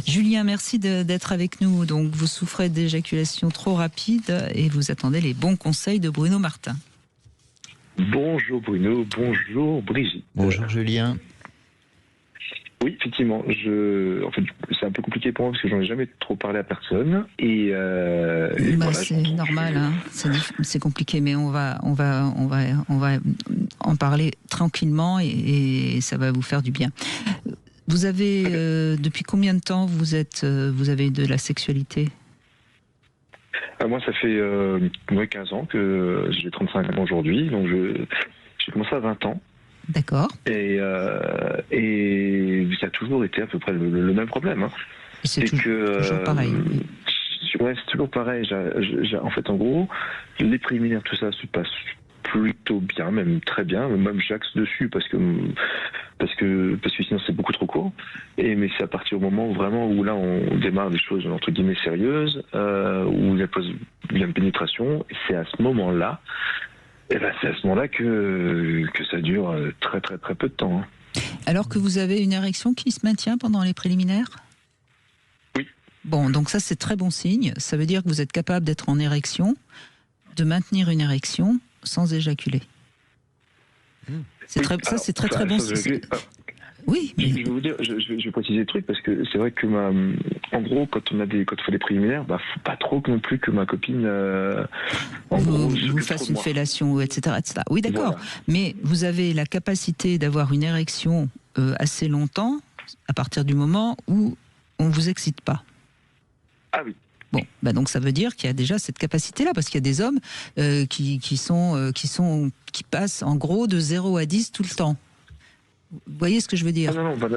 Julien, merci d'être avec nous. Donc, vous souffrez d'éjaculation trop rapide et vous attendez les bons conseils de Bruno Martin. Bonjour Bruno, bonjour Brigitte. Bonjour Julien. Oui, effectivement, c'est un peu compliqué pour moi parce que j'en ai jamais trop parlé à personne. Et voilà, c'est normal, hein. C'est compliqué, mais on va en parler tranquillement et ça va vous faire du bien. Vous avez, depuis combien de temps vous avez de la sexualité ? Moi, ça fait 15 ans que j'ai 35 ans aujourd'hui, donc j'ai commencé à 20 ans. D'accord. Et ça a toujours été à peu près le même problème. Hein. C'est toujours pareil. Ouais, c'est toujours pareil. En fait, en gros, les préliminaires, tout ça se passe plutôt bien, même très bien. Même j'axe dessus parce que sinon c'est beaucoup trop court. Mais c'est à partir du moment où là on démarre des choses entre guillemets sérieuses, où il y a une pénétration. C'est à ce moment-là. Et c'est à ce moment-là que ça dure très très très peu de temps. Hein. Alors que vous avez une érection qui se maintient pendant les préliminaires ? Oui. Bon, donc ça c'est très bon signe. Ça veut dire que vous êtes capable d'être en érection, de maintenir une érection sans éjaculer. C'est très bon signe. Oui. Mais... Je vais préciser le truc parce que c'est vrai que en gros, quand on fait des préliminaires, faut pas trop non plus que ma copine vous fasse une fellation, etc., etc. Oui, d'accord. Voilà. Mais vous avez la capacité d'avoir une érection assez longtemps à partir du moment où on vous excite pas. Ah oui. Bon, donc ça veut dire qu'il y a déjà cette capacité-là, parce qu'il y a des hommes qui passent en gros de 0 à 10 tout le temps. Vous voyez ce que je veux dire ?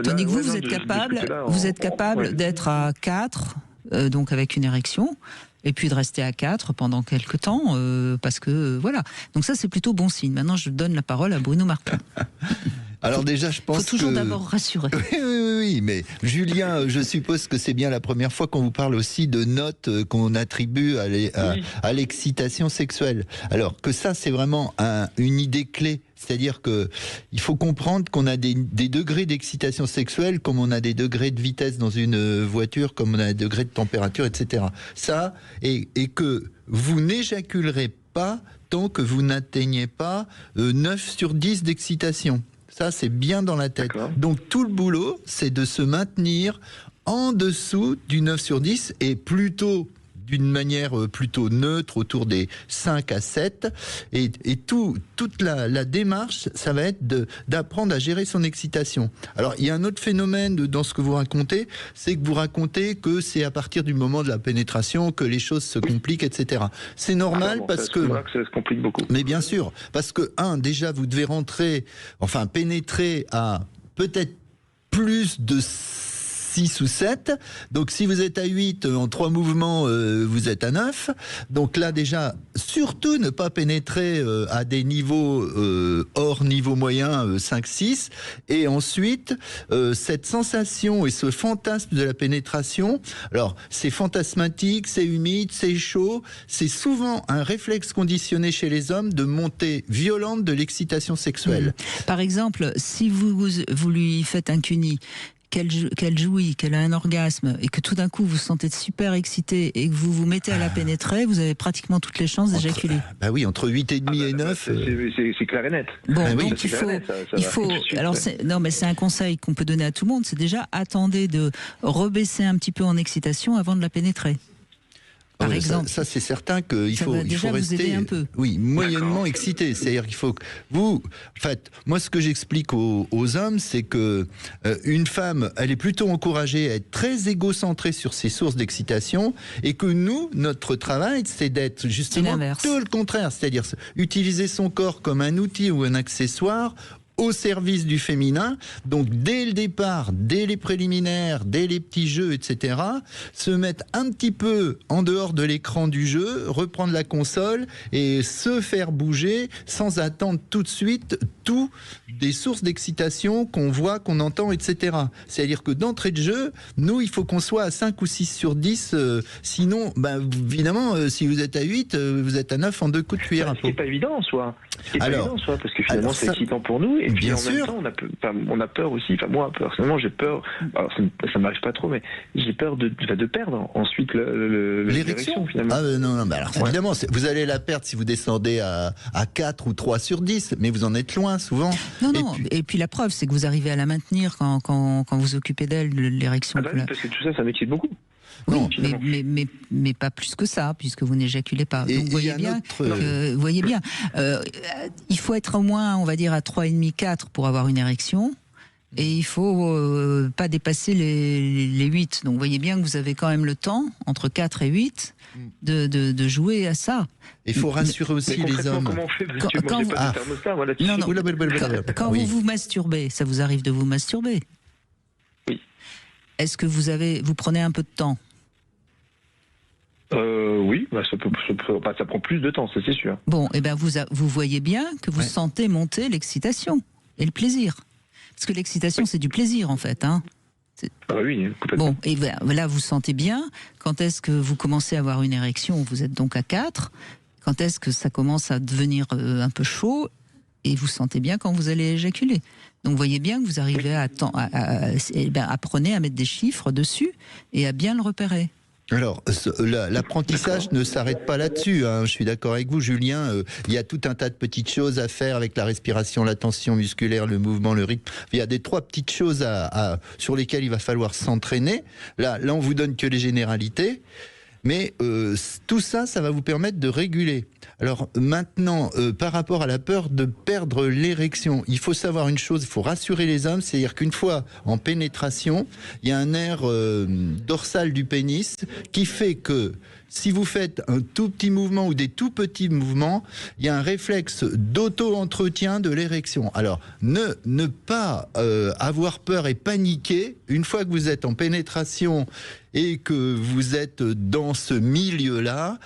Tandis que vous êtes capable d'être à 4, donc avec une érection, et puis de rester à 4 pendant quelques temps, parce que voilà. Donc ça, c'est plutôt bon signe. Maintenant, je donne la parole à Bruno Martin. Alors déjà, je pense faut toujours d'abord rassurer. Oui, mais Julien, je suppose que c'est bien la première fois qu'on vous parle aussi de notes qu'on attribue à l'excitation sexuelle. Alors que ça, c'est vraiment une idée clé. C'est-à-dire que il faut comprendre qu'on a des degrés d'excitation sexuelle, comme on a des degrés de vitesse dans une voiture, comme on a des degrés de température, etc. Ça, et que vous n'éjaculerez pas tant que vous n'atteignez pas 9 sur 10 d'excitation. Ça, c'est bien dans la tête. D'accord. Donc, tout le boulot, c'est de se maintenir en dessous du 9 sur 10 et plutôt d'une manière plutôt neutre, autour des 5 à 7. Et toute la démarche, ça va être d'apprendre à gérer son excitation. Alors, il y a un autre phénomène dans ce que vous racontez, c'est que vous racontez que c'est à partir du moment de la pénétration que les choses se compliquent, etc. C'est normal parce que... ça se complique beaucoup. Mais bien sûr, parce que, déjà, vous devez pénétrer à peut-être plus de 6 ou 7. Donc, si vous êtes à 8, en 3 mouvements, vous êtes à 9. Donc là, déjà, surtout ne pas pénétrer à des niveaux hors niveau moyen, 5, 6. Et ensuite, cette sensation et ce fantasme de la pénétration, alors, c'est fantasmatique, c'est humide, c'est chaud. C'est souvent un réflexe conditionné chez les hommes de montée violente de l'excitation sexuelle. Par exemple, si vous lui faites un cuni, qu'elle jouit, qu'elle a un orgasme, et que tout d'un coup vous vous sentez super excité et que vous vous mettez à la pénétrer, vous avez pratiquement toutes les chances d'éjaculer. Oui, entre 8,5 et 9. C'est clair et net. Bon, donc il faut. Alors, mais c'est un conseil qu'on peut donner à tout le monde, c'est déjà attendez de rebaisser un petit peu en excitation avant de la pénétrer. Par exemple, ça c'est certain qu'il faut rester aider un peu. Oui, moyennement excité. C'est-à-dire qu'il faut que en fait, moi ce que j'explique aux hommes, c'est que une femme, elle est plutôt encouragée à être très égocentrée sur ses sources d'excitation, et que nous, notre travail, c'est d'être justement tout le contraire, c'est-à-dire utiliser son corps comme un outil ou un accessoire au service du féminin. Donc dès le départ, dès les préliminaires, dès les petits jeux, etc., se mettre un petit peu en dehors de l'écran du jeu, reprendre la console et se faire bouger sans attendre tout de suite tout des sources d'excitation qu'on voit, qu'on entend, etc. C'est-à-dire que d'entrée de jeu, nous, il faut qu'on soit à 5 ou 6 sur 10, sinon, évidemment, si vous êtes à 8, vous êtes à 9 en 2 coups de cuillère à peau. C'est pas évident en soi. Parce que finalement, c'est excitant pour nous. et puis bien en sûr. même temps, on a peur aussi. Enfin, moi, personnellement, j'ai peur. Alors, ça m'arrive pas trop, mais j'ai peur de perdre ensuite l'érection finalement. Ah non, mais alors évidemment, vous allez la perdre si vous descendez à 4 ou 3 sur 10, mais vous en êtes loin souvent. Non, et puis la preuve, c'est que vous arrivez à la maintenir quand vous occupez d'elle, l'érection. Ah bah oui, parce que tout ça m'excite beaucoup. Oui, non, mais pas plus que ça, puisque vous n'éjaculez pas. Et donc vous voyez bien, il faut être au moins, on va dire, à 3,5, 4 pour avoir une érection. Et il faut pas dépasser les 8. Donc vous voyez bien que vous avez quand même le temps, entre 4 et 8, de jouer à ça. Il faut rassurer aussi les hommes. Comment on fait ? Parce que moi, j'ai pas de thermostat, voilà. Quand vous vous masturbez, ça vous arrive de vous masturber ? Oui. Est-ce que vous prenez un peu de temps ? Oui, ça prend plus de temps, ça c'est sûr. Bon, et ben vous voyez bien que vous sentez monter l'excitation et le plaisir. Parce que l'excitation, c'est du plaisir, en fait. Hein. Ah oui, complètement. Bon, et voilà, vous sentez bien. Quand est-ce que vous commencez à avoir une érection ? Vous êtes donc à 4. Quand est-ce que ça commence à devenir un peu chaud ? Et vous sentez bien quand vous allez éjaculer. Donc, vous voyez bien que vous arrivez apprenez à mettre des chiffres dessus et à bien le repérer. Alors, l'apprentissage ne s'arrête pas là-dessus. Hein. Je suis d'accord avec vous, Julien. Il y a tout un tas de petites choses à faire avec la respiration, la tension musculaire, le mouvement, le rythme. Il y a 3 petites choses sur lesquelles il va falloir s'entraîner. Là, on vous donne que les généralités. Mais tout ça, ça va vous permettre de réguler. Alors maintenant, par rapport à la peur de perdre l'érection, il faut savoir une chose, il faut rassurer les hommes, c'est-à-dire qu'une fois en pénétration, il y a un nerf dorsal du pénis qui fait que si vous faites un tout petit mouvement ou des tout petits mouvements, il y a un réflexe d'auto-entretien de l'érection. Alors, ne pas avoir peur et paniquer une fois que vous êtes en pénétration et que vous êtes dans ce milieu-là.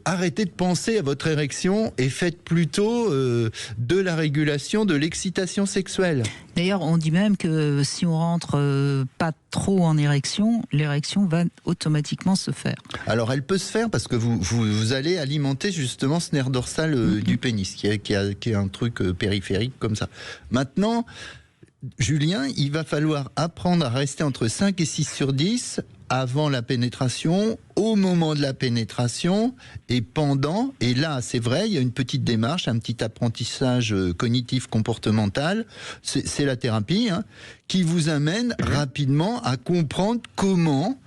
Arrêtez de penser à votre érection et faites plutôt de la régulation de l'excitation sexuelle. D'ailleurs, on dit même que si on rentre pas trop en érection, l'érection va automatiquement se faire. Alors, elle peut se faire parce que vous allez alimenter justement ce nerf dorsal du pénis, qui est un truc périphérique comme ça. Maintenant, Julien, il va falloir apprendre à rester entre 5 et 6 sur 10 avant la pénétration, au moment de la pénétration et pendant. Et là, c'est vrai, il y a une petite démarche, un petit apprentissage cognitif comportemental. C'est la thérapie qui vous amène rapidement à comprendre comment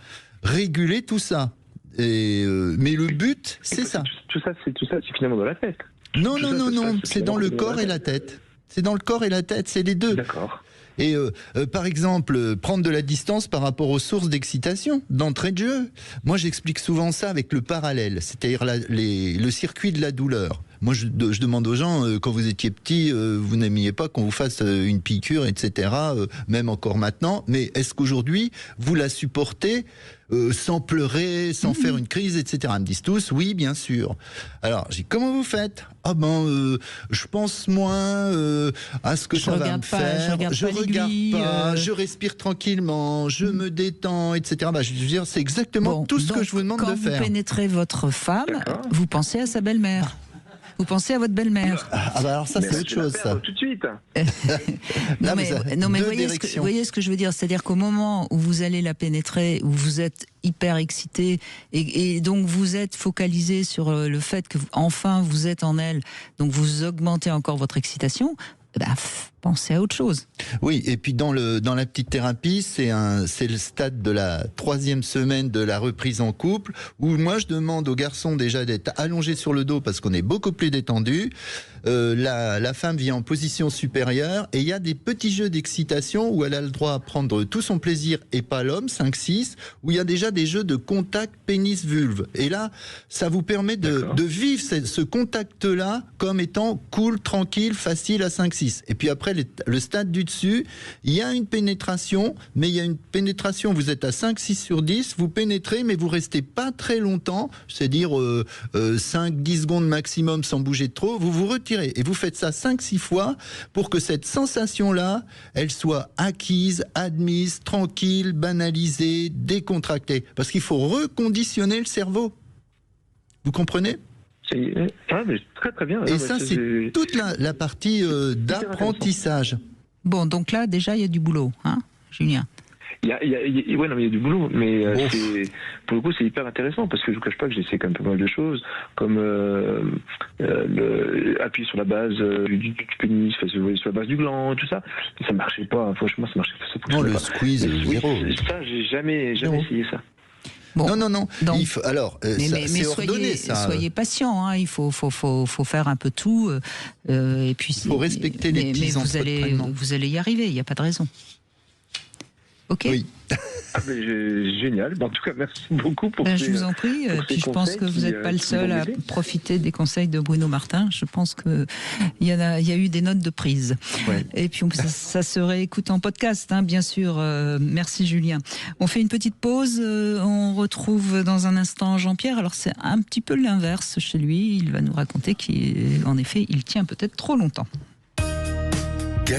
réguler tout ça. Mais le but, c'est ça. Tout ça, c'est finalement dans la tête. Non, c'est dans le corps et la tête. C'est dans le corps et la tête, c'est les deux. D'accord. Et par exemple, prendre de la distance par rapport aux sources d'excitation, d'entrée de jeu. Moi, j'explique souvent ça avec le parallèle, c'est-à-dire le circuit de la douleur. Moi, je demande aux gens, quand vous étiez petit, vous n'aimiez pas qu'on vous fasse une piqûre, etc., même encore maintenant, mais est-ce qu'aujourd'hui, vous la supportez sans pleurer, sans faire une crise, etc. Ils me disent tous, oui, bien sûr. Alors, j'ai dit, comment vous faites ? Ah je pense moins à ce que ça va me faire. Je regarde pas, je respire tranquillement, je me détends, etc. Je veux dire, c'est exactement tout ce que je vous demande de faire. Quand vous pénétrez votre femme, vous pensez à sa belle-mère. Vous pensez à votre belle-mère. Alors ça, c'est autre chose, ça. Tout de suite. non, mais voyez ce que je veux dire. C'est-à-dire qu'au moment où vous allez la pénétrer, où vous êtes hyper excité, et donc vous êtes focalisé sur le fait que enfin vous êtes en elle, donc vous augmentez encore votre excitation, pensez à autre chose. Oui, et puis dans la petite thérapie, c'est le stade de la 3e semaine de la reprise en couple, où moi je demande aux garçons déjà d'être allongés sur le dos parce qu'on est beaucoup plus détendu. La femme vient en position supérieure et il y a des petits jeux d'excitation où elle a le droit à prendre tout son plaisir et pas l'homme, 5-6, où il y a déjà des jeux de contact pénis-vulve. Et là, ça vous permet de vivre ce contact-là comme étant cool, tranquille, facile à 5-6. Et puis après, le stade du dessus, il y a une pénétration, mais il y a une pénétration, vous êtes à 5-6 sur 10, vous pénétrez, mais vous restez pas très longtemps, c'est-à-dire 5-10 secondes maximum sans bouger de trop, vous vous retirez. Et vous faites ça 5-6 fois pour que cette sensation-là, elle soit acquise, admise, tranquille, banalisée, décontractée. Parce qu'il faut reconditionner le cerveau. Vous comprenez ? Mais très très bien. Et ça, c'est toute la partie d'apprentissage. Bon, donc là, déjà, il y a du boulot, hein, Julien? Il y a du boulot, mais pour le coup, c'est hyper intéressant parce que je ne vous cache pas que j'ai essayé quand même pas mal de choses, comme appuyer sur la base du pénis, sur la base du gland, tout ça. Ça ne marchait pas, franchement, ça marchait pas. Non, le squeeze, zéro. Ça, j'ai jamais essayé ça. Bon. Non. Donc, alors, c'est ordonné, ça. Soyez patient, hein, il faut faire un peu tout. Et puis, il faut respecter les petits entraînements. Vous allez y arriver, il n'y a pas de raison. Ok. Oui. Génial. En tout cas, merci beaucoup pour je vous en prie. Puis je pense que vous n'êtes pas le seul à profiter des conseils de Bruno Martin. Je pense qu'il y a eu des notes de prise. Ouais. Et puis ça se réécoute en podcast, hein, bien sûr. Merci Julien. On fait une petite pause. On retrouve dans un instant Jean-Pierre. Alors c'est un petit peu l'inverse chez lui. Il va nous raconter qu'en effet, il tient peut-être trop longtemps.